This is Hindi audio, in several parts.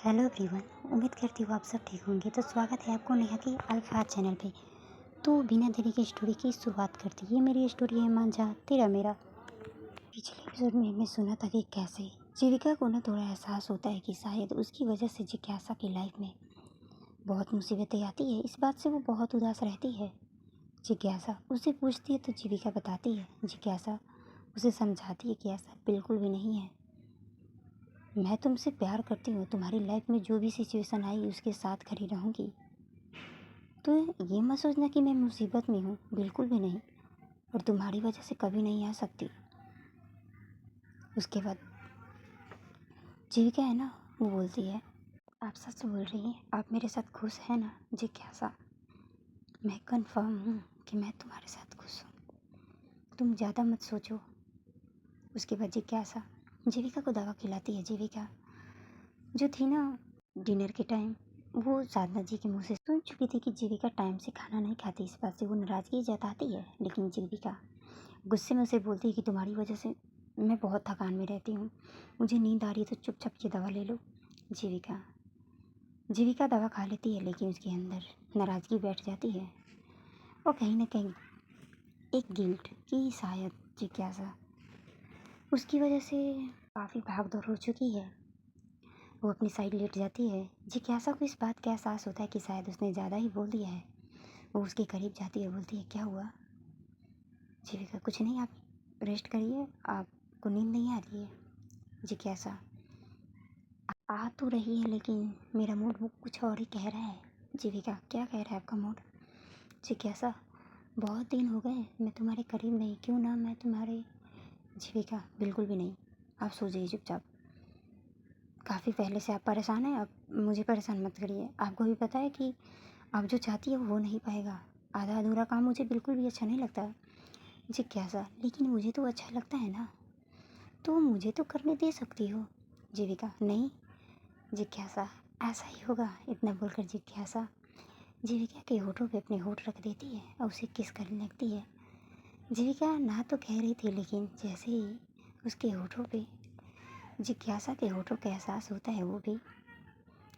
Hello everyone. उम्मीद करती हूँ आप सब ठीक होंगे। तो स्वागत है आपको नेहा की अल्फाज चैनल पे। तो बिना देरी की स्टोरी की शुरुआत करती है। ये मेरी स्टोरी है मांझा तेरा मेरा। पिछले एपिसोड में हमने सुना था कि कैसे जीविका को ना थोड़ा एहसास होता है कि शायद उसकी वजह से जिज्ञासा की लाइफ में बहुत मुसीबतें आती है। इस बात से वो बहुत उदास रहती है। जिज्ञासा उससे पूछती है तो जीविका बताती है। जिज्ञासा उसे समझाती है कि ऐसा बिल्कुल भी नहीं है, मैं तुमसे प्यार करती हूँ, तुम्हारी लाइफ में जो भी सिचुएशन आई उसके साथ खड़ी रहूँगी। तो ये मत सोचना कि मैं मुसीबत में हूँ, बिल्कुल भी नहीं, और तुम्हारी वजह से कभी नहीं आ सकती। उसके बाद जीविका है ना, वो बोलती है, आप सच बोल रही हैं, आप मेरे साथ खुश हैं ना? जिज्ञासा, मैं कंफर्म हूँ कि मैं तुम्हारे साथ खुश हूँ, तुम ज़्यादा मत सोचो। उसके बाद जिज्ञासा जीविका को दवा खिलाती है। जीविका जो थी ना, डिनर के टाइम वो साधना जी के मुँह से सुन चुकी थी कि जीविका टाइम से खाना नहीं खाती। इस बात से वो नाराज़गी जताती है, लेकिन जीविका गुस्से में उसे बोलती है कि तुम्हारी वजह से मैं बहुत थकान में रहती हूँ, मुझे नींद आ रही है, तो चुपचाप ये दवा ले लो। जीविका दवा खा लेती है, लेकिन उसके अंदर नाराज़गी बैठ जाती है और कहीं ना कहीं एक गिल्ट कि शायद जिज्ञासा उसकी वजह से काफ़ी भाग दौड़ हो चुकी है। वो अपनी साइड लेट जाती है। जिज्ञासा को इस बात का एहसास होता है कि शायद उसने ज़्यादा ही बोल दिया है। वो उसके करीब जाती है, बोलती है, क्या हुआ? जीविका, कुछ नहीं, आप रेस्ट करिए, आपको नींद नहीं आ रही है। जिज्ञासा, आ तो रही है, लेकिन मेरा मूड वो कुछ और ही कह रहा है। जीविका, क्या कह रहा है आपका मूड? जिज्ञासा, बहुत दिन हो गए मैं तुम्हारे करीब नहीं, क्यों ना मैं तुम्हारे। जीविका, बिल्कुल भी नहीं, आप सो जाइए चुपचाप, काफ़ी पहले से आप परेशान हैं, आप मुझे परेशान मत करिए। आपको भी पता है कि आप जो चाहती है वो हो नहीं पाएगा। आधा अधूरा काम मुझे बिल्कुल भी अच्छा नहीं लगता। जिज्ञासा, लेकिन मुझे तो अच्छा लगता है ना, तो मुझे तो करने दे सकती हो। जीविका, नहीं। जिज्ञासा, ऐसा ही होगा। इतना बोलकर जिज्ञासा जीविका के होठों पे अपने होठ रख देती है और उसे किस करने लगती है। जीविका ना तो कह रही थी, लेकिन जैसे ही उसके होठों पे जिज्ञासा के होठों का एहसास होता है, वो भी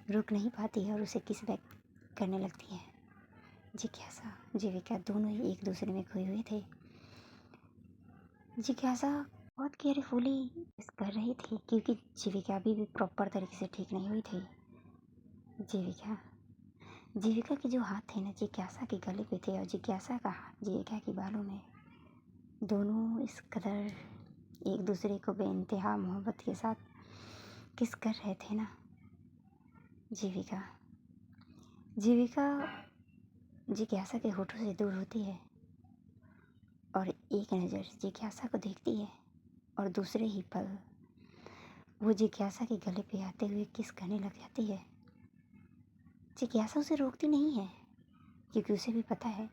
रुक नहीं पाती है और उसे किस बैक करने लगती है। जिज्ञासा जीविका दोनों ही एक दूसरे में खोए हुए थे। जिज्ञासा बहुत केयरफुली कर रही थी, क्योंकि जीविका अभी भी प्रॉपर तरीके से ठीक नहीं हुई थी। जीविका के जो हाथ थे ना, जिज्ञासा के गले पे थे, और जिज्ञासा का हाथ जीविका के बालों में। दोनों इस कदर एक दूसरे को बेइंतहा मोहब्बत के साथ किस कर रहे थे ना। जीविका जिज्ञासा के होठों से दूर होती है और एक नज़र जिज्ञासा को देखती है, और दूसरे ही पल वो जिज्ञासा के गले पे आते हुए किस करने लग जाती है। जिज्ञासा उसे रोकती नहीं है, क्योंकि उसे भी पता है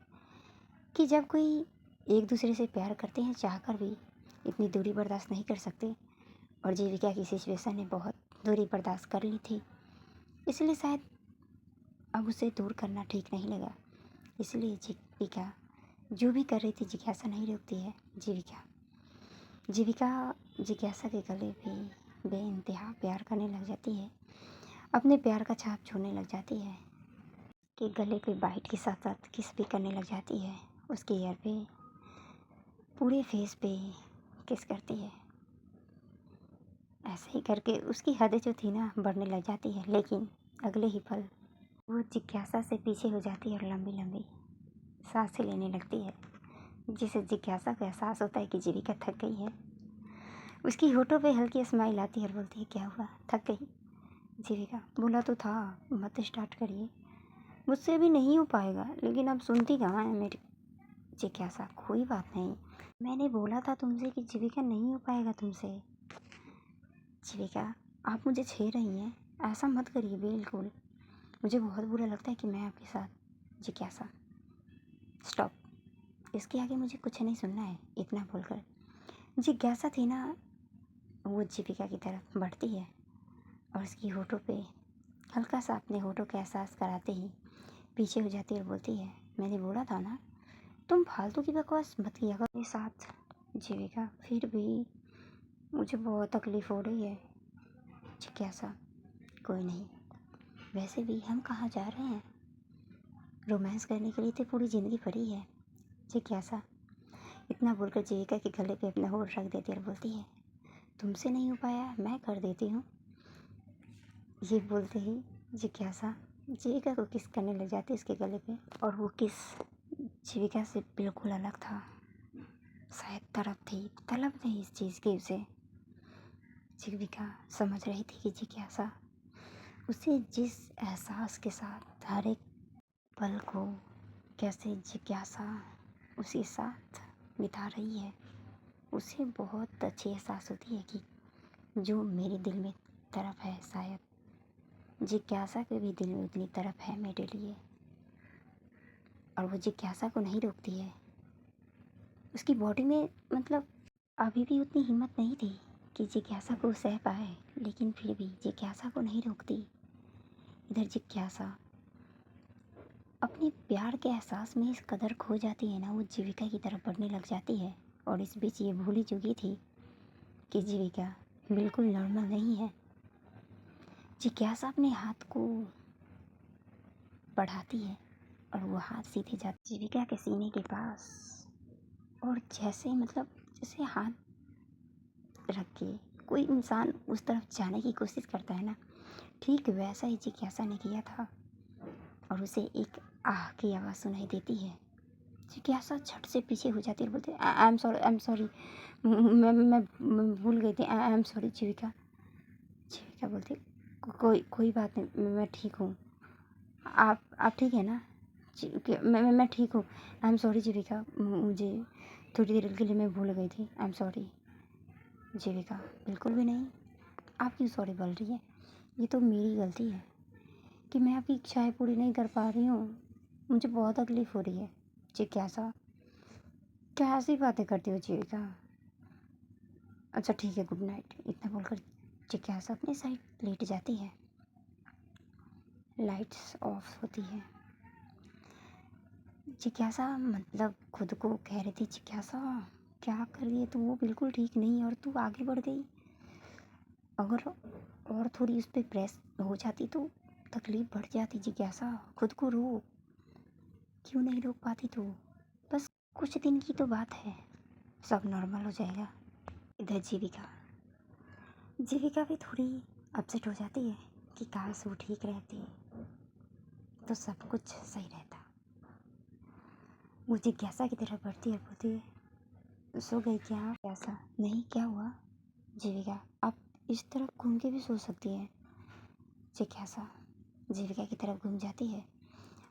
कि जब कोई एक दूसरे से प्यार करते हैं, चाहकर भी इतनी दूरी बर्दाश्त नहीं कर सकते, और जीविका की सिचुएशन ने बहुत दूरी बर्दाश्त कर ली थी, इसलिए शायद अब उसे दूर करना ठीक नहीं लगा। इसलिए जीविका जो भी कर रही थी, जिज्ञासा नहीं रोकती है। जीविका जिज्ञासा के गले पे बेइंतहा प्यार करने लग जाती है, अपने प्यार का छाप छोड़ने लग जाती है, कि गले पे बाइट के साथ साथ किस भी करने लग जाती है, उसके ईयर पे, पूरे फेस पे किस करती है। ऐसे ही करके उसकी हद जो थी ना, बढ़ने लग जाती है, लेकिन अगले ही पल वो जिज्ञासा से पीछे हो जाती है और लंबी लंबी सांसें लेने लगती है, जिसे जिज्ञासा को एहसास होता है कि जीविका थक गई है। उसकी होठों पे हल्की स्माइल आती है और बोलती है, क्या हुआ, थक गई? जीविका, बोला तो था मत स्टार्ट करिए, मुझसे अभी नहीं हो पाएगा, लेकिन अब सुनती कहाँ है मेरी। जिज्ञासा, कोई बात नहीं, मैंने बोला था तुमसे कि जीविका नहीं हो पाएगा तुमसे। जीविका, आप मुझे छेड़ रही हैं, ऐसा मत करिए, बिल्कुल, मुझे बहुत बुरा लगता है कि मैं आपके साथ। जिज्ञासा, स्टॉप, इसके आगे मुझे कुछ नहीं सुनना है। इतना बोलकर जिज्ञासा थी ना, वो जीविका की तरफ बढ़ती है और उसकी होठों पे हल्का सा अपने होठों का एहसास कराते ही पीछे हो जाती है और बोलती है, मैंने बोला था ना, तुम फालतू की बकवास मत किया करो मेरे साथ। जीविका, फिर भी मुझे बहुत तकलीफ़ हो रही है। जिज्ञासा, कोई नहीं, वैसे भी हम कहाँ जा रहे हैं, रोमांस करने के लिए तो पूरी ज़िंदगी पड़ी है। जिज्ञासा इतना बोलकर जीविका के गले पे अपना होठ रख देती और बोलती है, तुमसे नहीं हो पाया, मैं कर देती हूँ। ये बोलते ही जिज्ञासा जीविका को किस करने लग जाती है उसके गले पे, और वो किस जीविका से बिल्कुल अलग था। शायद तलब थी इस चीज़ की उसे। जीविका समझ रही थी कि जिज्ञासा उसे जिस एहसास के साथ हर एक पल को कैसे जिज्ञासा उसके साथ बिता रही है, उसे बहुत अच्छी एहसास होती है कि जो मेरे दिल में तरफ है, शायद जिज्ञासा के भी दिल में उतनी तरफ है मेरे लिए। और वो जिज्ञासा को नहीं रोकती है। उसकी बॉडी में मतलब अभी भी उतनी हिम्मत नहीं थी कि जिज्ञासा को सह पाए, लेकिन फिर भी जिज्ञासा को नहीं रोकती। इधर जिज्ञासा अपने प्यार के एहसास में इस कदर खो जाती है ना, वो जीविका की तरफ बढ़ने लग जाती है। और इस बीच ये भूल ही चुकी थी कि जीविका बिल्कुल नॉर्मल नहीं है। जिज्ञासा अपने हाथ को बढ़ाती है और वो हाथ सीधे जाती जीविका के सीने के पास, और जैसे हाथ रख के कोई इंसान उस तरफ जाने की कोशिश करता है ना, ठीक वैसा ही जिज्ञासा ने किया था। और उसे एक आह की आवाज़ सुनाई देती है। जिज्ञासा झट से पीछे हो जाती है और बोलती है, आई एम सॉरी, मैं भूल गई थी, आई एम सॉरी जीविका। जीविका बोलती, कोई बात नहीं, मैं ठीक हूँ। आप ठीक है ना? मैं ठीक हूँ। आई एम सॉरी जीविका, मुझे थोड़ी देर के लिए मैं भूल गई थी, आई एम सॉरी। जीविका, बिल्कुल भी नहीं, आप क्यों सॉरी बोल रही है? ये तो मेरी गलती है कि मैं आपकी इच्छाएं पूरी नहीं कर पा रही हूँ, मुझे बहुत तकलीफ़ हो रही है। जिज्ञासा, क्या ऐसी बातें करती हो जीविका? अच्छा ठीक है, गुड नाइट। इतना बोलकर जिज्ञासा अपनी साइड लेट जाती है। लाइट्स ऑफ होती है। जिज्ञासा मतलब खुद को कह रही थी, जिज्ञासा क्या कर रही है तू, वो बिल्कुल ठीक नहीं है और तू आगे बढ़ गई। अगर और थोड़ी उस पर प्रेस हो जाती तो तकलीफ़ बढ़ जाती। जिज्ञासा, खुद को रोक, क्यों नहीं रोक पाती तू? बस कुछ दिन की तो बात है, सब नॉर्मल हो जाएगा। इधर जीविका भी थोड़ी अपसेट हो जाती है कि काश वो ठीक रहती तो सब कुछ सही रहता। वो जिज्ञासा की तरफ बढ़ती है, बोलती है, सो गई क्या? कैसा नहीं, क्या हुआ? जीविका, आप इस तरफ घूम के भी सो सकती हैं। जिज्ञासा जीविका की तरफ घूम जाती है,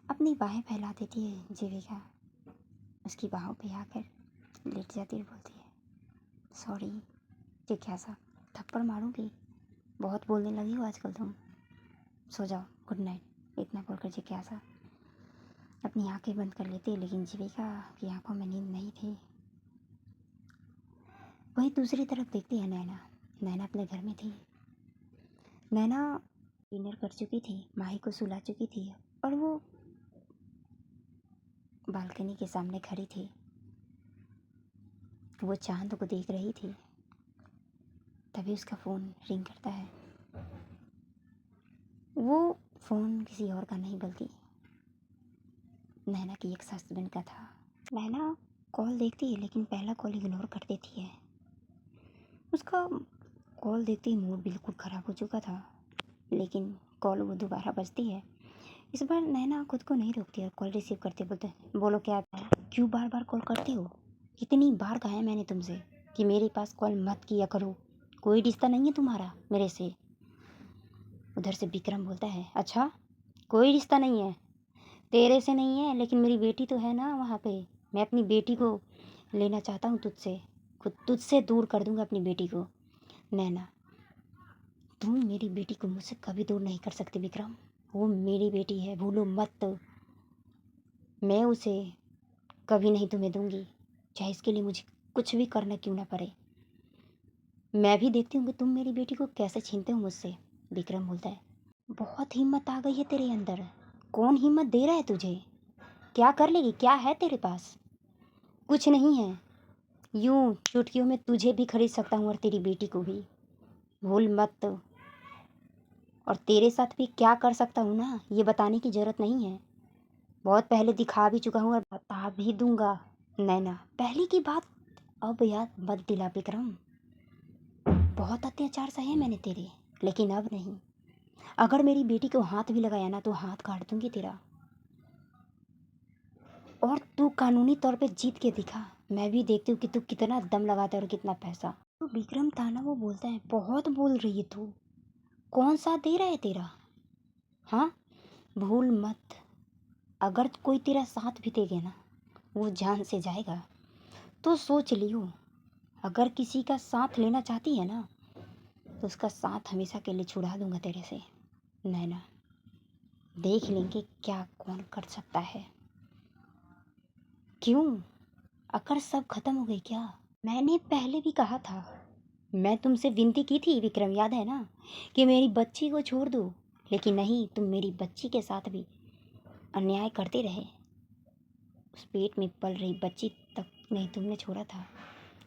अपनी बाहें फैला देती है। जीविका उसकी बाहों पे आकर लेट जाती है, बोलती है, सॉरी। जिज्ञासा, थप्पड़ मारूंगी, बहुत बोलने लगी हो आजकल तुम, सो जाओ, गुड नाइट। इतना बोलकर जिज्ञासा अपनी आंखें बंद कर लेती है, लेकिन जीविका की आंखों में नींद नहीं थी। वहीं दूसरी तरफ देखती है नैना। नैना अपने घर में थी। नैना डिनर कर चुकी थी, माही को सुला चुकी थी और वो बालकनी के सामने खड़ी थी। वो चांद को देख रही थी, तभी उसका फ़ोन रिंग करता है। वो फ़ोन किसी और का नहीं बल्कि नैना की एक्स हस्बैंड का था। नैना कॉल देखती है लेकिन पहला कॉल इग्नोर कर देती है। उसका कॉल देखते ही मूड बिल्कुल ख़राब हो चुका था, लेकिन कॉल वो दोबारा बजती है। इस बार नैना खुद को नहीं रोकती और कॉल रिसीव करते बोलते, बोलो क्या है? क्यों बार बार कॉल करते हो? कितनी बार कहा है मैंने तुमसे कि मेरे पास कॉल मत किया करो, कोई रिश्ता नहीं है तुम्हारा मेरे से। उधर से विक्रम बोलता है, अच्छा कोई रिश्ता नहीं है, तेरे से नहीं है, लेकिन मेरी बेटी तो है ना वहाँ पे, मैं अपनी बेटी को लेना चाहता हूँ तुझसे, खुद तुझसे दूर कर दूँगा अपनी बेटी को। नैना, तुम मेरी बेटी को मुझसे कभी दूर नहीं कर सकते विक्रम, वो मेरी बेटी है, भूलो मत। मैं उसे कभी नहीं तुम्हें दूंगी, चाहे इसके लिए मुझे कुछ भी करना क्यों ना पड़े। मैं भी देखती हूँ कि तुम मेरी बेटी को कैसे छीनते हो मुझसे। विक्रम बोलता है, बहुत हिम्मत आ गई है तेरे अंदर, कौन हिम्मत दे रहा है तुझे? क्या कर लेगी, क्या है तेरे पास? कुछ नहीं है, यूं चुटकियों में तुझे भी खरीद सकता हूँ और तेरी बेटी को भी, भूल मत। और तेरे साथ भी क्या कर सकता हूँ ना, ये बताने की ज़रूरत नहीं है। बहुत पहले दिखा भी चुका हूँ और बता भी दूंगा। नैना, पहले की बात अब याद मत दिला विक्रम। बहुत अत्याचार सहे मैंने तेरे, लेकिन अब नहीं। अगर मेरी बेटी को हाथ भी लगाया ना तो हाथ काट दूंगी तेरा। और तू कानूनी तौर पे जीत के दिखा, मैं भी देखती हूँ कि तू कितना दम लगाता है और कितना पैसा। तो विक्रम था ना, वो बोलता है बहुत बोल रही है तू। कौन सा दे रहा है तेरा? हाँ, भूल मत, अगर कोई तेरा साथ भी देगा ना वो जान से जाएगा। तो सोच लियो, अगर किसी का साथ लेना चाहती है ना तो उसका साथ हमेशा के लिए छुड़ा दूंगा तेरे से। नैना, देख लेंगे क्या कौन कर सकता है। क्यों, अकर सब खत्म हो गई क्या? मैंने पहले भी कहा था, मैं तुमसे विनती की थी विक्रम, याद है ना, कि मेरी बच्ची को छोड़ दो। लेकिन नहीं, तुम मेरी बच्ची के साथ भी अन्याय करते रहे। उस पेट में पल रही बच्ची तक नहीं तुमने छोड़ा था।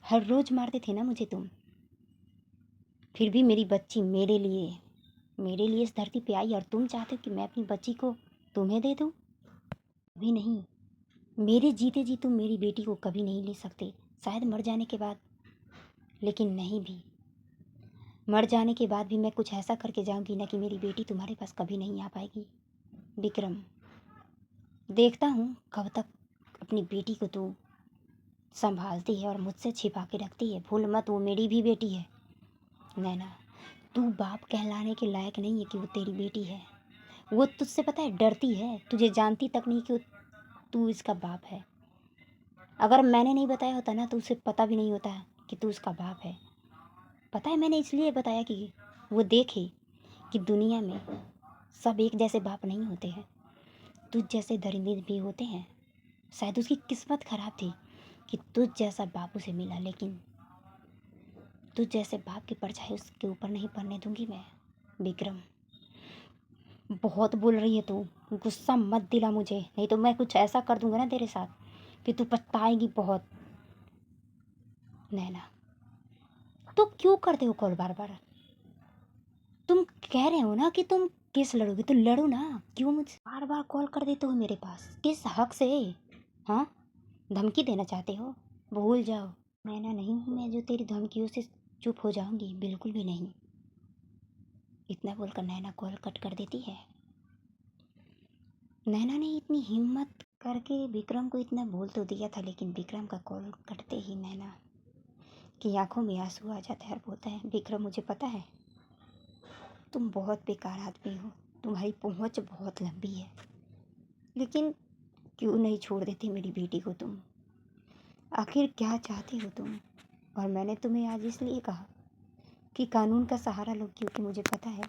हर रोज मारते थे ना मुझे तुम, फिर भी मेरी बच्ची मेरे लिए इस धरती पे आई। और तुम चाहते हो कि मैं अपनी बच्ची को तुम्हें दे दूँ? भी नहीं, मेरे जीते जी तुम मेरी बेटी को कभी नहीं ले सकते, शायद मर जाने के बाद। लेकिन नहीं भी, मर जाने के बाद भी मैं कुछ ऐसा करके जाऊंगी ना कि मेरी बेटी तुम्हारे पास कभी नहीं आ पाएगी। विक्रम, देखता हूँ कब तक अपनी बेटी को तू संभालती है और मुझसे छिपा के रखती है। भूल मत, वो मेरी भी बेटी है। नैना, तू बाप कहलाने के लायक नहीं है कि वो तेरी बेटी है। वो तुझसे पता है डरती है, तुझे जानती तक नहीं कि तू इसका बाप है। अगर मैंने नहीं बताया होता ना तो उसे पता भी नहीं होता कि तू उसका बाप है। पता है, मैंने इसलिए बताया कि वो देखे कि दुनिया में सब एक जैसे बाप नहीं होते हैं, तुझ जैसे दरिंदे भी होते हैं। शायद उसकी किस्मत खराब थी कि तुझ जैसा बाप उसे मिला, लेकिन तुझ जैसे बाप की परछाई उसके ऊपर नहीं पड़ने दूंगी मैं। विक्रम, बहुत बोल रही है तू, गुस्सा मत दिला मुझे, नहीं तो मैं कुछ ऐसा कर दूंगा ना तेरे साथ कि तू पछताएगी बहुत। नैना, तो क्यों करते हो कॉल बार बार? तुम कह रहे हो ना कि तुम केस लड़ोगे, तो लड़ो ना, क्यों मुझे बार बार कॉल कर देते हो मेरे पास, किस हक से? हाँ, धमकी देना चाहते हो? भूल जाओ, नैना नहीं हूँ मैं जो तेरी धमकियों से चुप हो जाऊंगी, बिल्कुल भी नहीं। इतना बोलकर नैना कॉल कट कर देती है। नैना ने इतनी हिम्मत करके विक्रम को इतना बोल तो दिया था, लेकिन विक्रम का कॉल कटते ही नैना की आंखों में आंसू आ जाता है और बोलता है, विक्रम मुझे पता है तुम बहुत बेकार आदमी हो, तुम्हारी पहुंच बहुत लंबी है, लेकिन क्यों नहीं छोड़ देती मेरी बेटी को तुम? आखिर क्या चाहती हो तुम? और मैंने तुम्हें आज इसलिए कहा कि कानून का सहारा लो, क्योंकि मुझे पता है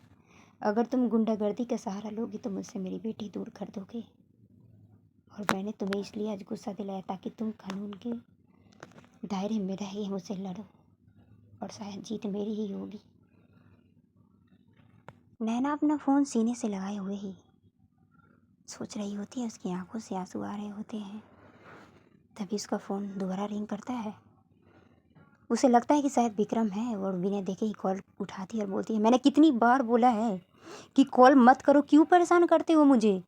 अगर तुम गुंडागर्दी का सहारा लोगी तो मुझसे मेरी बेटी दूर कर दोगे। और मैंने तुम्हें इसलिए आज गुस्सा दिलाया ताकि तुम कानून के दायरे में रह के मुझसे लड़ो, और शायद जीत मेरी ही होगी। नैना अपना फ़ोन सीने से लगाए हुए ही सोच रही होती है, उसकी आंखों से आंसू आ रहे होते हैं। तभी उसका फ़ोन दोबारा रिंग करता है। उसे लगता है कि शायद विक्रम है और बिना देखे ही कॉल उठाती है और बोलती है, मैंने कितनी बार बोला है कि कॉल मत करो, क्यों परेशान करते हो मुझे?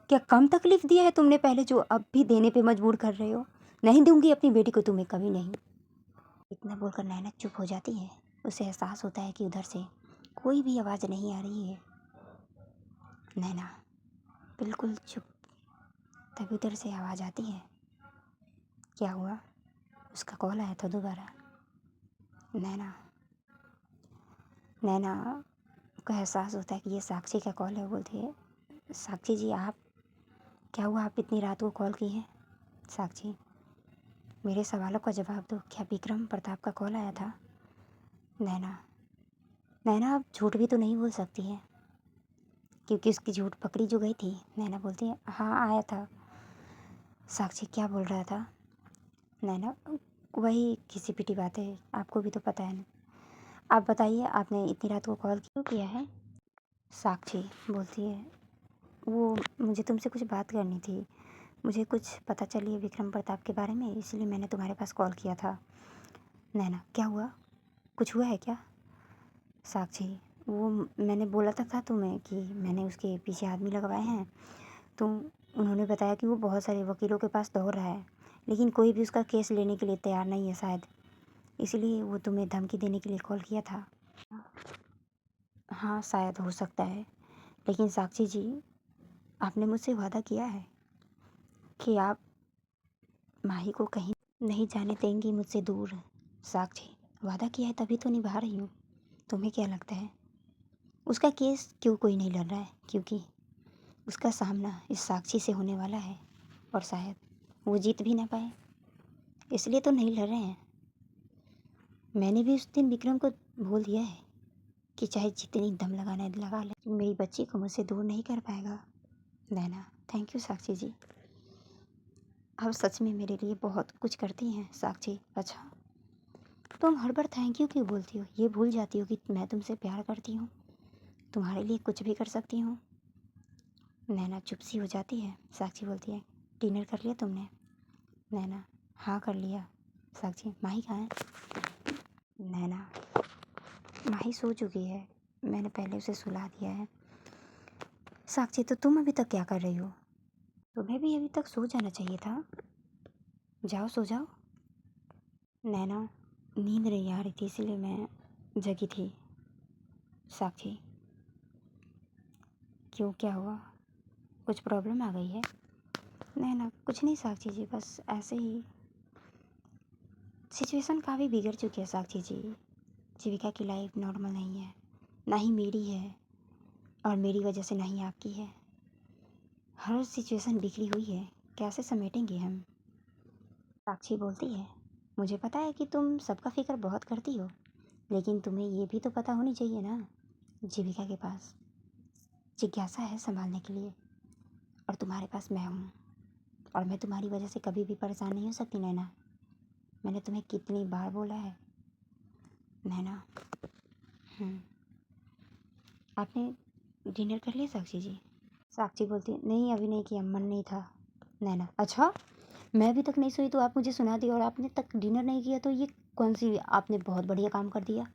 क्या कम तकलीफ़ दिया है तुमने पहले जो अब भी देने पे मजबूर कर रहे हो? नहीं दूंगी अपनी बेटी को तुम्हें, कभी नहीं। इतना बोलकर नैना चुप हो जाती है। उसे एहसास होता है कि उधर से कोई भी आवाज़ नहीं आ रही है। नैना बिल्कुल चुप। तभी उधर से आवाज़ आती है। क्या हुआ? उसका कॉल आया था दोबारा। नैना नैना को एहसास होता है कि ये साक्षी का कॉल है। बोलती है, साक्षी जी आप, क्या हुआ, आप इतनी रात को कॉल की हैं? साक्षी, मेरे सवालों का जवाब दो, क्या विक्रम प्रताप का कॉल आया था? नैना नैना आप झूठ भी तो नहीं बोल सकती है, क्योंकि उसकी झूठ पकड़ी जो गई थी। नैना बोलती है, हाँ आया था। साक्षी, क्या बोल रहा था? नैना, वही घिसी पिटी बातें, आपको भी तो पता है ना। आप बताइए, आपने इतनी रात को कॉल क्यों किया है? साक्षी बोलती है, वो मुझे तुमसे कुछ बात करनी थी। मुझे कुछ पता चली है विक्रम प्रताप के बारे में, इसलिए मैंने तुम्हारे पास कॉल किया था। नैना, क्या हुआ, कुछ हुआ है क्या? साक्षी, वो मैंने बोला था तुम्हें कि मैंने उसके पीछे आदमी लगवाए हैं, तो उन्होंने बताया कि वो बहुत सारे वकीलों के पास दौड़ रहा है, लेकिन कोई भी उसका केस लेने के लिए तैयार नहीं है शायद, इसलिए वो तुम्हें धमकी देने के लिए कॉल किया था। हाँ, शायद हो सकता है, लेकिन साक्षी जी, आपने मुझसे वादा किया है कि आप माही को कहीं नहीं जाने देंगी मुझसे दूर। साक्षी, वादा किया है तभी तो निभा रही हूँ। तुम्हें क्या लगता है उसका केस क्यों कोई नहीं लड़ रहा है? क्योंकि उसका सामना इस साक्षी से होने वाला है और शायद वो जीत भी ना पाए, इसलिए तो नहीं लड़ रहे हैं। मैंने भी उस दिन विक्रम को बोल दिया है कि चाहे जितनी दम लगाना है लगा ले, मेरी बच्ची को मुझसे दूर नहीं कर पाएगा। नैना, थैंक यू साक्षी जी, आप सच में मेरे लिए बहुत कुछ करती हैं। साक्षी, अच्छा तुम हर बार थैंक यू क्यों बोलती हो? ये भूल जाती हो कि मैं तुमसे प्यार करती हूँ, तुम्हारे लिए कुछ भी कर सकती हूँ। नैना चुप सी हो जाती है। साक्षी बोलती है, डिनर कर लिया तुमने? नैना, हाँ कर लिया। साक्षी, माही कहाँ है? नैना, माही सो चुकी है, मैंने पहले उसे सुला दिया है। साक्षी, तो तुम अभी तक क्या कर रही हो? तुम्हें भी अभी तक सो जाना चाहिए था, जाओ सो जाओ। नैना, नींद नहीं आ रही थी इसीलिए मैं जगी थी। साक्षी, क्यों, क्या हुआ? कुछ प्रॉब्लम आ गई है? नैना, कुछ नहीं साक्षी जी, बस ऐसे ही सिचुएशन काफ़ी बिगड़ चुकी है साक्षी जी। जीविका की लाइफ नॉर्मल नहीं है, ना ही मेरी है, और मेरी वजह से ना ही आपकी है। हर सिचुएशन बिगड़ी हुई है, कैसे समेटेंगे हम? साक्षी बोलती है, मुझे पता है कि तुम सबका फिक्र बहुत करती हो, लेकिन तुम्हें ये भी तो पता होनी चाहिए ना, जीविका के पास जिज्ञासा है संभालने के लिए, और तुम्हारे पास मैं हूँ, और मैं तुम्हारी वजह से कभी भी परेशान नहीं हो सकती। नैना, मैंने तुम्हें कितनी बार बोला है। नैना, आपने डिनर कर लिया साक्षी जी? साक्षी बोलती है, नहीं अभी नहीं किया, मन नहीं था। नैना, अच्छा मैं अभी तक नहीं सोई तो आप मुझे सुना दिया और आपने तक डिनर नहीं किया, तो ये कौन सी, आपने बहुत बढ़िया काम कर दिया।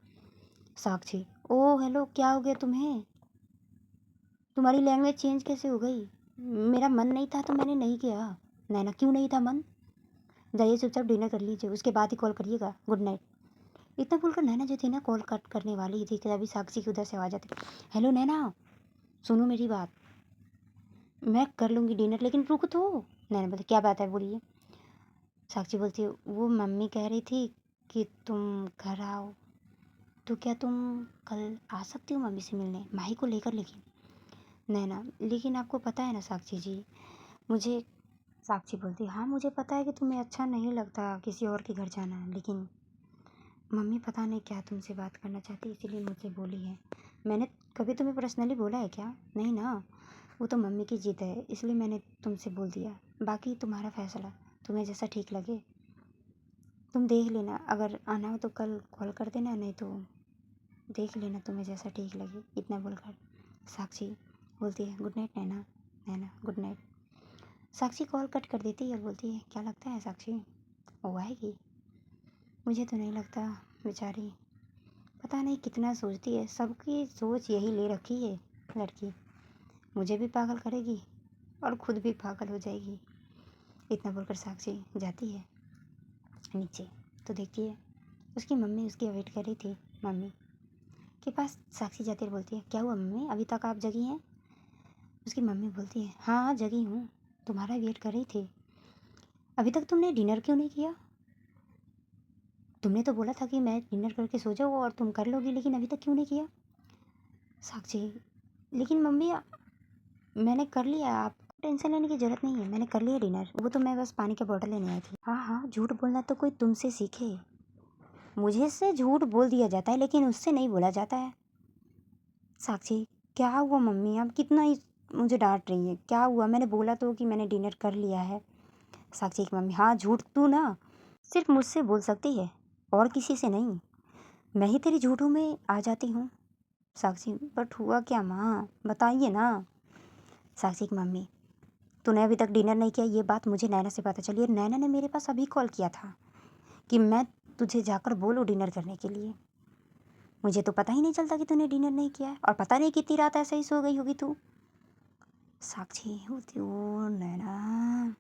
साक्षी, ओ हेलो, क्या हो गया तुम्हें? तुम्हारी लैंग्वेज चेंज कैसे हो गई? मेरा मन नहीं था तो मैंने नहीं किया। नैना, क्यों नहीं था मन? जाइए चुपचाप डिनर कर लीजिए, उसके बाद ही कॉल करिएगा, गुड नाइट। इतना बोलकर नैना जो थी ना, कॉल कट करने वाली थी कि तभी साक्षी की उधर से आवाज़ आती, हेलो नैना, सुनो मेरी बात, मैं कर लूँगी डिनर लेकिन रुक तो। नैना बोलती, क्या बात है बोलिए। साक्षी बोलती है, वो मम्मी कह रही थी कि तुम घर आओ, तो क्या तुम कल आ सकती हो मम्मी से मिलने, माही को लेकर? लेकिन नैना, लेकिन आपको पता है ना साक्षी जी, मुझे। साक्षी बोलती, हाँ मुझे पता है कि तुम्हें अच्छा नहीं लगता किसी और के घर जाना, लेकिन मम्मी पता नहीं क्या तुमसे बात करना चाहती, इसीलिए मुझसे बोली है। मैंने कभी तुम्हें पर्सनली बोला है क्या? नहीं ना, वो तो मम्मी की जिद है, इसलिए मैंने तुमसे बोल दिया। बाकी तुम्हारा फैसला, तुम्हें जैसा ठीक लगे तुम देख लेना, अगर आना हो तो कल कॉल कर देना, नहीं तो देख लेना तुम्हें जैसा ठीक लगे। इतना बोलकर साक्षी बोलती है, गुड नाइट नैना। नैना, गुड नाइट। साक्षी कॉल कट कर देती है और बोलती है, क्या लगता है साक्षी वो आएगी? मुझे तो नहीं लगता, बेचारी पता नहीं कितना सोचती है, सबकी सोच यही ले रखी है लड़की, मुझे भी पागल करेगी और खुद भी पागल हो जाएगी। इतना बोलकर साक्षी जाती है नीचे, तो देखती है उसकी मम्मी उसकी वेट कर रही थी। मम्मी के पास साक्षी जाती है, बोलती है, क्या हुआ मम्मी, अभी तक आप जगी हैं? उसकी मम्मी बोलती है, हाँ हाँ जगी हूँ, तुम्हारा वेट कर रही थी। अभी तक तुमने डिनर क्यों नहीं किया? तुमने तो बोला था कि मैं डिनर करके सो जाऊँ और तुम कर लोगी, लेकिन अभी तक क्यों नहीं किया? साक्षी, लेकिन मम्मी मैंने कर लिया, आप टेंशन लेने की ज़रूरत नहीं है, मैंने कर लिया डिनर, वो तो मैं बस पानी की बोतल लेने आई थी। हाँ हाँ, झूठ बोलना तो कोई तुमसे सीखे, मुझे से झूठ बोल दिया जाता है लेकिन उससे नहीं बोला जाता है। साक्षी, क्या हुआ मम्मी, आप कितना ही मुझे डांट रही हैं, क्या हुआ? मैंने बोला तो कि मैंने डिनर कर लिया है। साक्षी की मम्मी, हाँ झूठ तू ना सिर्फ मुझसे बोल सकती है और किसी से नहीं, मैं ही तेरी झूठों में आ जाती हूँ। साक्षी, बट हुआ क्या माँ, बताइए ना। साक्षी की मम्मी, तूने अभी तक डिनर नहीं किया, ये बात मुझे नैना से पता चली, और नैना ने मेरे पास अभी कॉल किया था कि मैं तुझे जाकर बोलूँ डिनर करने के लिए। मुझे तो पता ही नहीं चलता कि तूने डिनर नहीं किया है, और पता नहीं कितनी रात ऐसे ही सो गई होगी तू। साक्षी होती ओ नैना,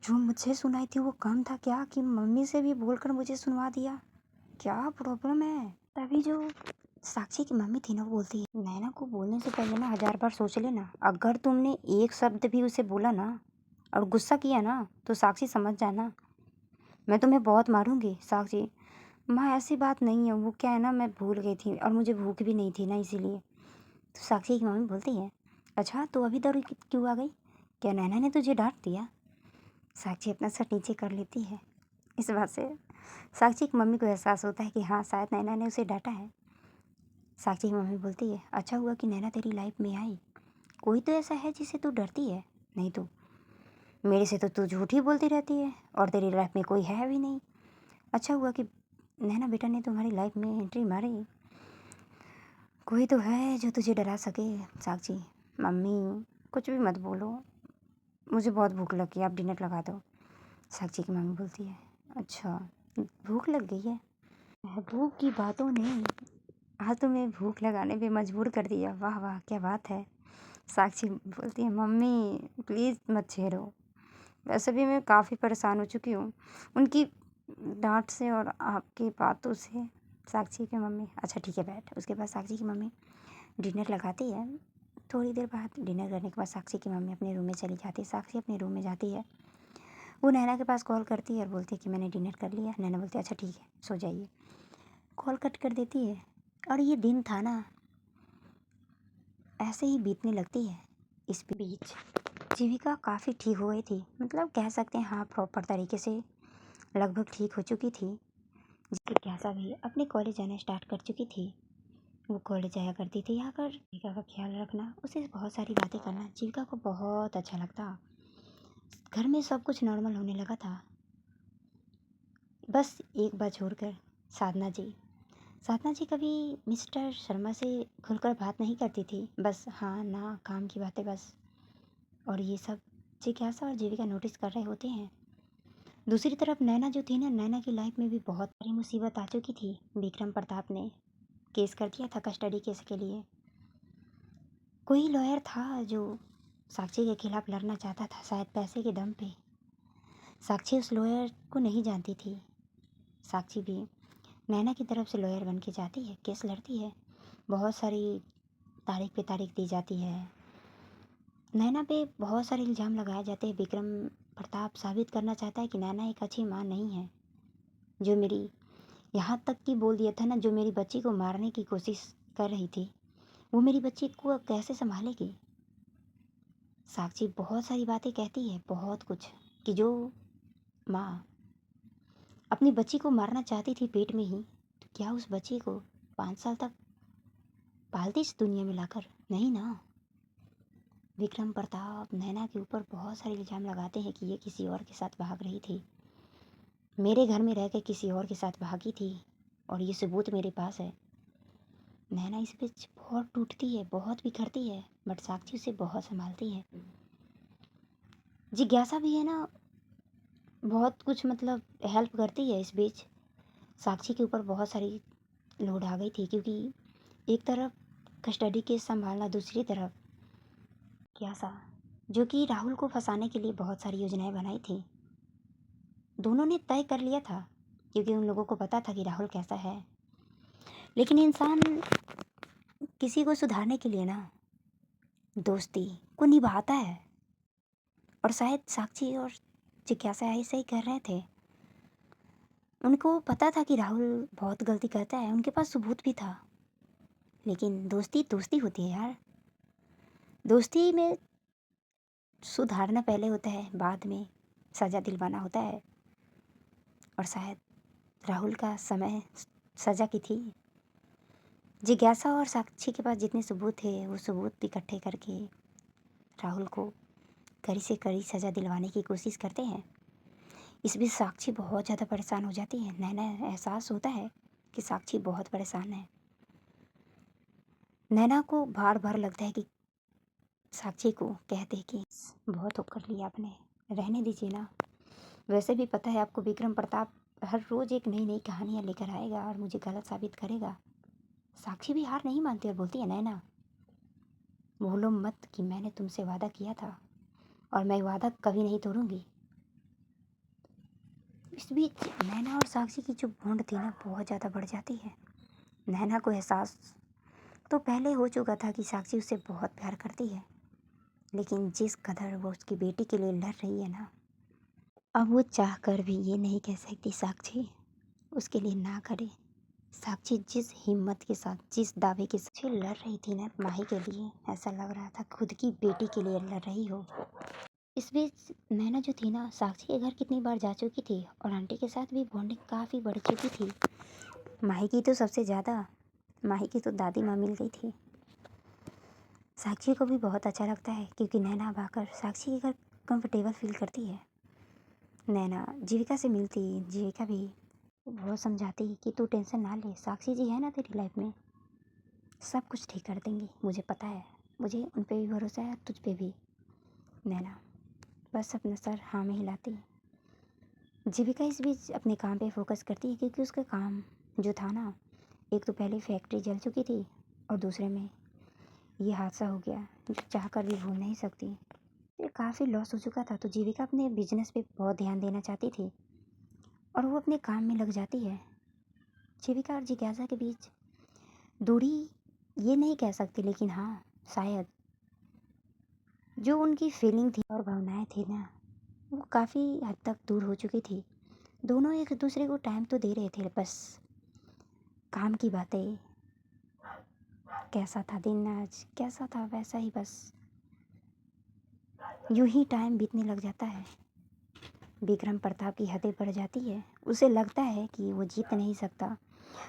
जो मुझे सुनाई थी वो कम था क्या कि मम्मी से भी बोलकर मुझे सुनवा दिया? क्या प्रॉब्लम है? तभी जो साक्षी की मम्मी थी ना, वो बोलती है नैना को बोलने से पहले ना 1000 बार सोच लेना। अगर तुमने एक शब्द भी उसे बोला ना और गुस्सा किया ना, तो साक्षी समझ जाना मैं तुम्हें बहुत मारूंगी। साक्षी, माँ ऐसी बात नहीं है, वो क्या है ना, मैं भूल गई थी और मुझे भूख भी नहीं थी ना, इसीलिए। तो साक्षी की मम्मी बोलती है अच्छा तो अभी दौड़ क्यों आ गई? क्या नैना ने तुझे डांट दिया? साक्षी अपना सर नीचे कर लेती है। इस बात से साक्षी की मम्मी को एहसास होता है कि हाँ, शायद नैना ने उसे डांटा है। साक्षी की मम्मी बोलती है अच्छा हुआ कि नैना तेरी लाइफ में आई। कोई तो ऐसा है जिसे तू डरती है, नहीं तो मेरे से तो तू झूठ ही बोलती रहती है और तेरी लाइफ में कोई है भी नहीं। अच्छा हुआ कि नैना बेटा ने तुम्हारी लाइफ में एंट्री मारी। कोई तो है जो तुझे डरा सके। साक्षी, मम्मी कुछ भी मत बोलो, मुझे बहुत भूख लगी है, आप डिनर लगा दो। साक्षी की मम्मी बोलती है अच्छा भूख लग गई है? भूख की बातों ने आज तुम्हें भूख लगाने पे मजबूर कर दिया, वाह वाह क्या बात है। साक्षी बोलती है मम्मी प्लीज़ मत छेड़ो, वैसे भी मैं काफ़ी परेशान हो चुकी हूँ उनकी डांट से और आपकी बातों से। साक्षी की मम्मी अच्छा ठीक है बैठ। उसके बाद साक्षी की मम्मी डिनर लगाती है। थोड़ी देर बाद डिनर करने के बाद साक्षी की मम्मी अपने रूम में चली जाती है। साक्षी अपने रूम में जाती है, वो नैना के पास कॉल करती है और बोलती है कि मैंने डिनर कर लिया। नैना बोलती है अच्छा ठीक है सो जाइए, कॉल कट कर देती है। और ये दिन था ना ऐसे ही बीतने लगती है। इस बीच जीविका काफ़ी ठीक हो गई थी, मतलब कह सकते हैं हाँ प्रॉपर तरीके से लगभग ठीक हो चुकी थी। जिज्ञासा भी अपने कॉलेज जाना स्टार्ट कर चुकी थी। वो कॉलेज जाया करती थी, यहाँ कर जीविका का ख्याल रखना, उसे बहुत सारी बातें करना जीविका को बहुत अच्छा लगता। घर में सब कुछ नॉर्मल होने लगा था, बस एक बात छोड़कर। साधना जी, साधना जी कभी मिस्टर शर्मा से खुलकर बात नहीं करती थी, बस हाँ ना काम की बातें बस। और ये सब जिज्ञासा और जीविका नोटिस कर रहे होते हैं। दूसरी तरफ नैना जो थी ना, नैना की लाइफ में भी बहुत बड़ी मुसीबत आ चुकी थी। विक्रम प्रताप ने केस कर दिया था कस्टडी केस के लिए। कोई लॉयर था जो साक्षी के खिलाफ लड़ना चाहता था, शायद पैसे के दम पे। साक्षी उस लॉयर को नहीं जानती थी। साक्षी भी नैना की तरफ से लॉयर बन के जाती है, केस लड़ती है, बहुत सारी तारीख पे तारीख दी जाती है। नैना पे बहुत सारे इल्ज़ाम लगाए जाते हैं। विक्रम प्रताप साबित करना चाहता है कि नैना एक अच्छी माँ नहीं है, जो मेरी यहाँ तक कि बोल दिया था ना, जो मेरी बच्ची को मारने की कोशिश कर रही थी, वो मेरी बच्ची को कैसे संभालेगी। साक्षी बहुत सारी बातें कहती है, बहुत कुछ, कि जो माँ अपनी बच्ची को मारना चाहती थी पेट में ही, तो क्या उस बच्ची को 5 साल तक पालती इस दुनिया में लाकर? नहीं ना। विक्रम प्रताप नैना के ऊपर बहुत सारे इल्ज़ाम लगाते हैं कि ये किसी और के साथ भाग रही थी, मेरे घर में रह कर किसी और के साथ भागी थी, और ये सबूत मेरे पास है। नैना इस बीच बहुत टूटती है, बहुत बिखरती है, बट साक्षी उसे बहुत संभालती है। जिज्ञासा भी है ना, बहुत कुछ मतलब हेल्प करती है। इस बीच साक्षी के ऊपर बहुत सारी लोड आ गई थी, क्योंकि एक तरफ कस्टडी केस संभालना, दूसरी तरफ जिज्ञासा जो कि राहुल को फंसाने के लिए बहुत सारी योजनाएं बनाई थी। दोनों ने तय कर लिया था, क्योंकि उन लोगों को पता था कि राहुल कैसा है। लेकिन इंसान किसी को सुधारने के लिए ना दोस्ती को निभाता है, और शायद साक्षी और जिज्ञासा ऐसे ही कर रहे थे। उनको पता था कि राहुल बहुत गलती करता है, उनके पास सबूत भी था, लेकिन दोस्ती दोस्ती होती है यार। दोस्ती में सुधारना पहले होता है, बाद में सज़ा दिलवाना होता है। और शायद राहुल का समय सज़ा की थी। जिज्ञासा और साक्षी के पास जितने सबूत थे, वो सबूत इकट्ठे करके राहुल को कड़ी से कड़ी सज़ा दिलवाने की कोशिश करते हैं। इस बीच साक्षी बहुत ज़्यादा परेशान हो जाती है। नैना एहसास होता है कि साक्षी बहुत परेशान है। नैना को बार बार लगता है कि साक्षी को कहते कि बहुत हो कर लिया आपने, रहने दीजिए ना। वैसे भी पता है आपको विक्रम प्रताप हर रोज़ एक नई नई कहानियाँ लेकर आएगा और मुझे गलत साबित करेगा। साक्षी भी हार नहीं मानती और बोलती है, नैना भूलो मत कि मैंने तुमसे वादा किया था और मैं वादा कभी नहीं तोड़ूंगी। इस बीच नैना और साक्षी की जो बॉन्ड थी ना बहुत ज़्यादा बढ़ जाती है। नैना को एहसास तो पहले हो चुका था कि साक्षी उससे बहुत प्यार करती है, लेकिन जिस कदर वो उसकी बेटी के लिए लड़ रही है ना, अब वो चाह कर भी ये नहीं कह सकती साक्षी उसके लिए ना करे। साक्षी जिस हिम्मत के साथ, जिस दावे के साथ लड़ रही थी ना माही के लिए, ऐसा लग रहा था खुद की बेटी के लिए लड़ रही हो। इस बीच नैना जो थी ना साक्षी के घर कितनी बार जा चुकी थी और आंटी के साथ भी बॉन्डिंग काफ़ी बढ़ चुकी थी। माही की तो सबसे ज़्यादा, माही की तो दादी माँ मिल गई थी। साक्षी को भी बहुत अच्छा लगता है क्योंकि नैना अब आकर साक्षी के घर कंफर्टेबल फील करती है। नैना जीविका से मिलती, जीविका भी बहुत समझाती कि तू टेंशन ना ले, साक्षी जी है ना तेरी लाइफ में, सब कुछ ठीक कर देंगी, मुझे पता है, मुझे उन पे भी भरोसा है, तुझ पे भी। नैना बस अपना सर हाँ में हिलाती। जीविका इस बीच अपने काम पे फोकस करती है क्योंकि उसका काम जो था ना, एक तो पहले फैक्ट्री जल चुकी थी और दूसरे में ये हादसा हो गया जो चाह कर भी भूल नहीं सकती। ये काफ़ी लॉस हो चुका था तो जीविका अपने बिजनेस पे बहुत ध्यान देना चाहती थी और वो अपने काम में लग जाती है। जीविका और जिज्ञासा के बीच दूरी ये नहीं कह सकती, लेकिन हाँ शायद जो उनकी फीलिंग थी और भावनाएं थी ना वो काफ़ी हद तक दूर हो चुकी थी। दोनों एक दूसरे को टाइम तो दे रहे थे, बस काम की बातें, कैसा था दिन आज, कैसा था वैसा ही, बस यूं ही टाइम बीतने लग जाता है। विक्रम प्रताप की हदें बढ़ जाती है, उसे लगता है कि वो जीत नहीं सकता।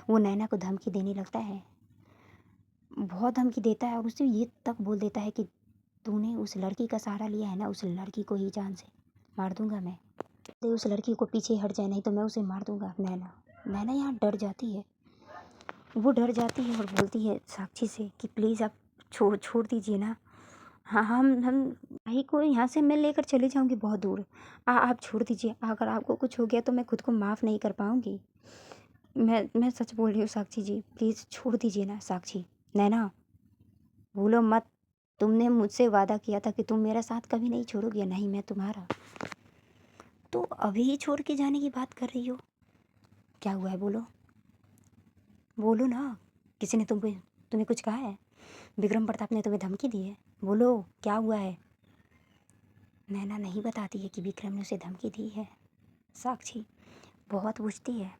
वो नैना को धमकी देने लगता है, बहुत धमकी देता है और उसे ये तक बोल देता है कि तूने उस लड़की का सहारा लिया है ना, उस लड़की को ही जान से मार दूंगा मैं, उस लड़की को पीछे हट जाए नहीं तो मैं उसे मार दूंगा। नैना यहाँ डर जाती है, वो डर जाती है और बोलती है साक्षी से कि प्लीज़ आप छोड़ छोड़ दीजिए ना। हाँ हम भाई को यहाँ से मैं लेकर चली जाऊँगी बहुत दूर, आप छोड़ दीजिए, अगर आपको कुछ हो गया तो मैं खुद को माफ़ नहीं कर पाऊँगी। मैं सच बोल रही हूँ साक्षी जी, प्लीज़ छोड़ दीजिए ना। साक्षी, नैना भूलो मत, तुमने मुझसे वादा किया था कि तुम मेरा साथ कभी नहीं छोड़ोगी, नहीं मैं तुम्हारा, तो अभी ही छोड़ के जाने की बात कर रही हो, क्या हुआ है बोलो, बोलो ना। किसी ने तुम्हें कुछ कहा है? विक्रम प्रताप ने तुम्हें धमकी दी है? बोलो क्या हुआ है। नैना नहीं बताती है कि विक्रम ने उसे धमकी दी है। साक्षी बहुत पूछती है,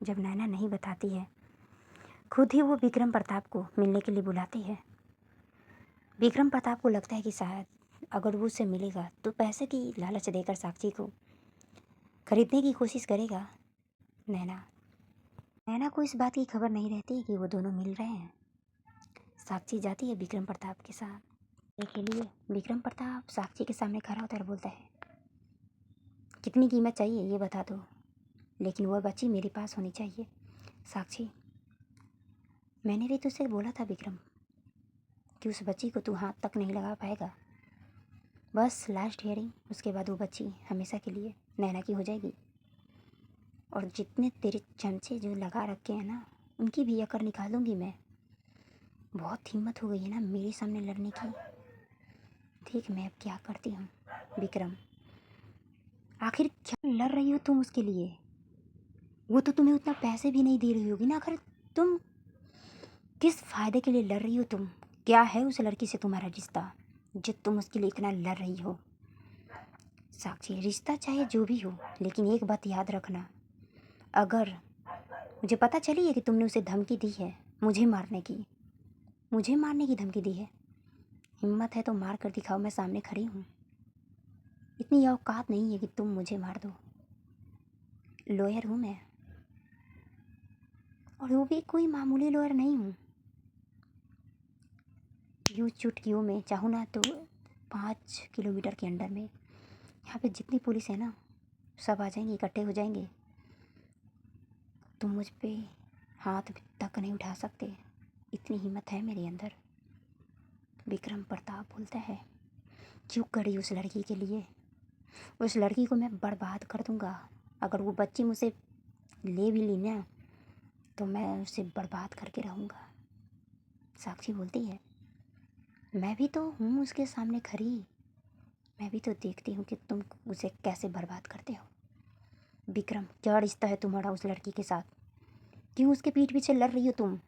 जब नैना नहीं बताती है खुद ही वो विक्रम प्रताप को मिलने के लिए बुलाती है। विक्रम प्रताप को लगता है कि शायद अगर वो उससे मिलेगा तो पैसे की लालच देकर साक्षी को खरीदने की कोशिश करेगा। नैना को इस बात की खबर नहीं रहती कि वो दोनों मिल रहे हैं। साक्षी जाती है विक्रम प्रताप के साथ के लिए। विक्रम प्रताप साक्षी के सामने खड़ा होता है और बोलता है, कितनी कीमत चाहिए ये बता दो, लेकिन वह बच्ची मेरे पास होनी चाहिए। साक्षी, मैंने भी तुझसे बोला था विक्रम कि उस बच्ची को तू हाथ तक नहीं लगा पाएगा, बस लास्ट हियरिंग, उसके बाद वो बच्ची हमेशा के लिए नैना की हो जाएगी। और जितने तेरे चमचे जो लगा रखे हैं ना उनकी भी अकड़ निकालूंगी मैं। बहुत हिम्मत हो गई है ना मेरे सामने लड़ने की, ठीक मैं अब क्या करती हूँ। विक्रम, आखिर क्या लड़ रही हो तुम उसके लिए? वो तो तुम्हें उतना पैसे भी नहीं दे रही होगी ना, आखिर तुम किस फ़ायदे के लिए लड़ रही हो? तुम क्या है उस लड़की से तुम्हारा रिश्ता जो तुम उसके लिए इतना लड़ रही हो? साक्षी, रिश्ता चाहे जो भी हो, लेकिन एक बात याद रखना, अगर मुझे पता चली है कि तुमने उसे धमकी दी है मुझे मारने की धमकी दी है, हिम्मत है तो मार कर दिखाओ, मैं सामने खड़ी हूँ। इतनी औकात नहीं है कि तुम मुझे मार दो। लॉयर हूँ मैं, और वो भी कोई मामूली लॉयर नहीं हूँ। यूँ चुटकियों में चाहूँ ना तो 5 किलोमीटर के अंडर में यहाँ पे जितनी पुलिस है ना सब आ जाएंगे, इकट्ठे हो जाएंगे, तुम मुझ पे हाथ तक नहीं उठा सकते, इतनी हिम्मत है मेरे अंदर। विक्रम प्रताप बोलता है, क्यों करी उस लड़की के लिए? उस लड़की को मैं बर्बाद कर दूंगा। अगर वो बच्ची मुझसे ले भी ली ना तो मैं उसे बर्बाद करके रहूँगा। साक्षी बोलती है, मैं भी तो हूँ उसके सामने खड़ी, मैं भी तो देखती हूँ कि तुम उसे कैसे बर्बाद करते हो। विक्रम, क्या रिश्ता है तुम्हारा उस लड़की के साथ? क्यों उसके पीठ पीछे लड़ रही हो तुम?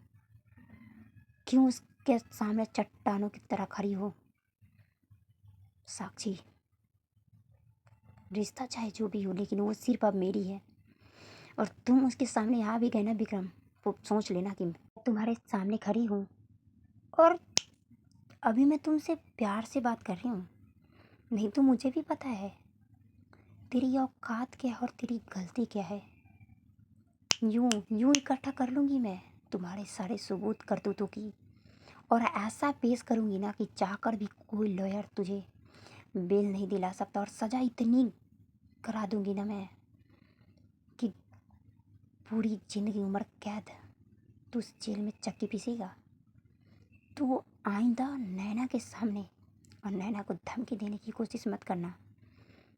क्यों उसके सामने चट्टानों की तरह खड़ी हो? साक्षी, रिश्ता चाहे जो भी हो लेकिन वो सिर्फ अब मेरी है, और तुम उसके सामने आ भी गए ना विक्रम, तो सोच लेना कि मैं तुम्हारे सामने खड़ी हूँ और अभी मैं तुमसे प्यार से बात कर रही हूँ। नहीं तो मुझे भी पता है तेरी औकात क्या है और तेरी गलती क्या है। यूं यूं इकट्ठा कर लूँगी मैं तुम्हारे सारे सबूत करतूतों की, और ऐसा पेश करूँगी ना कि चाहकर भी कोई लॉयर तुझे बेल नहीं दिला सकता, और सज़ा इतनी करा दूँगी ना मैं कि पूरी ज़िंदगी उम्र कैद तू उस जेल में चक्की पीसेगा। तो आइंदा नैना के सामने और नैना को धमकी देने की कोशिश मत करना,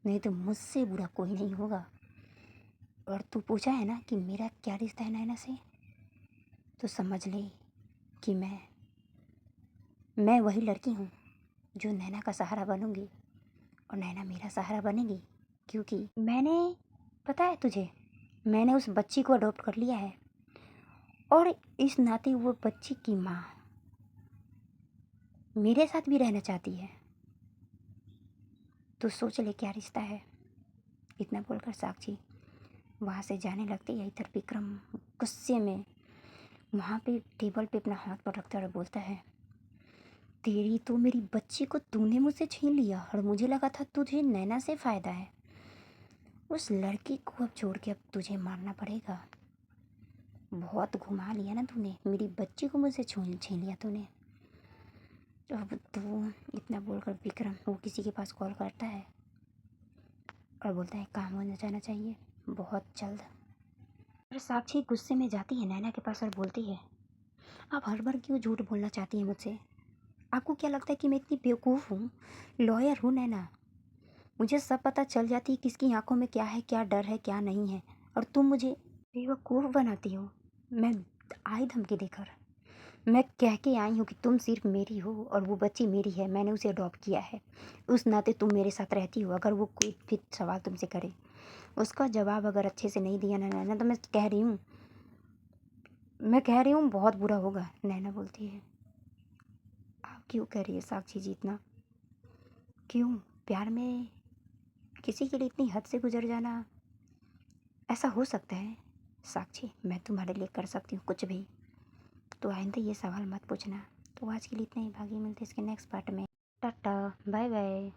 नहीं तो मुझसे बुरा कोई नहीं होगा। और तू पूछा है ना कि मेरा क्या रिश्ता है नैना से, तो समझ ले कि मैं वही लड़की हूँ जो नैना का सहारा बनूंगी और नैना मेरा सहारा बनेगी। क्योंकि पता है तुझे, मैंने उस बच्ची को अडॉप्ट कर लिया है, और इस नाते वो बच्ची की माँ मेरे साथ भी रहना चाहती है। तो सोच ले क्या रिश्ता है। इतना बोलकर साक्षी वहाँ से जाने लगती है। इधर विक्रम गुस्से में वहाँ पे टेबल पे अपना हाथ पर रखता और बोलता है, तेरी तो मेरी बच्ची को तूने मुझसे छीन लिया, और मुझे लगा था तुझे नैना से फ़ायदा है। उस लड़की को अब छोड़ के अब तुझे मारना पड़ेगा। बहुत घुमा लिया ना तूने, मेरी बच्ची को मुझसे छीन लिया तूने। अब तो इतना बोलकर विक्रम वो किसी के पास कॉल करता है और बोलता है काम होना जाना चाहिए बहुत जल्द। और साक्षी गुस्से में जाती है नैना के पास और बोलती है, आप हर बार क्यों झूठ बोलना चाहती हैं मुझसे? आपको क्या लगता है कि मैं इतनी बेवकूफ़ हूँ? लॉयर हूँ नैना, मुझे सब पता चल जाती है किसकी आंखों में क्या है, क्या डर है, क्या नहीं है, और तुम मुझे बेवकूफ़ बनाती हो। मैं आई धमकी देकर, मैं कह के आई हूँ कि तुम सिर्फ मेरी हो और वो बच्ची मेरी है, मैंने उसे अडॉप्ट किया है, उस नाते तुम मेरे साथ रहती हो। अगर वो कोई भी सवाल तुमसे करे, उसका जवाब अगर अच्छे से नहीं दिया ना नैना, तो मैं कह रही हूँ बहुत बुरा होगा। नैना बोलती है, आप क्यों कह रही है साक्षी जी इतना? क्यों? प्यार में किसी के लिए इतनी हद से गुजर जाना, ऐसा हो सकता है? साक्षी, मैं तुम्हारे लिए कर सकती हूँ कुछ भी, तो आइंदा ये सवाल मत पूछना। तो आज के लिए इतना ही, भागी मिलते इसके नेक्स्ट पार्ट में। Tata, bye bye.